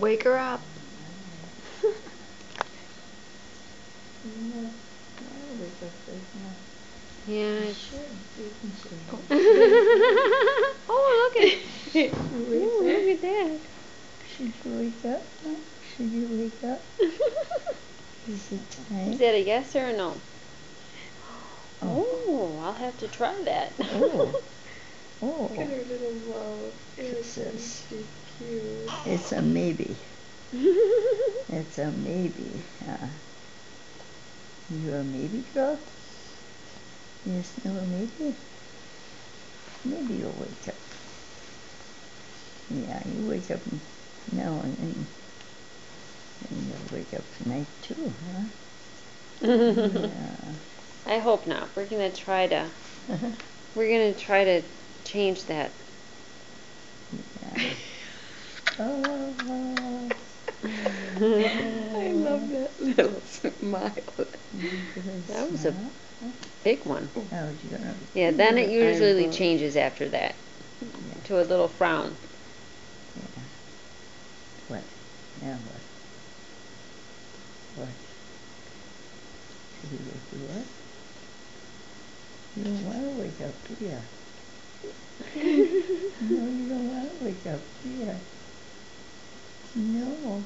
Wake her up. Yeah. Oh, look at Ooh, look at that. Should you wake up? Should you wake up? Is it time? Is that a yes or a no? Oh, Oh, I'll have to try that. oh, oh. Look at her little mouth. Isn't Kisses. she cute? It's a maybe. It's a maybe. You a maybe girl? You still a maybe? Maybe you'll wake up. Yeah, you wake up now and then. And you'll wake up tonight too, huh? Yeah. I hope not. We're gonna try to change that. Yeah. Oh, I love that little smile. That was a big one. Oh, you gonna? Yeah, then it usually Eyeball. changes after that Yeah. to a little frown. Yeah. What? Now what? What? Did he wake you up? You don't want to wake up, do you? No, you don't want to wake up, do you? No.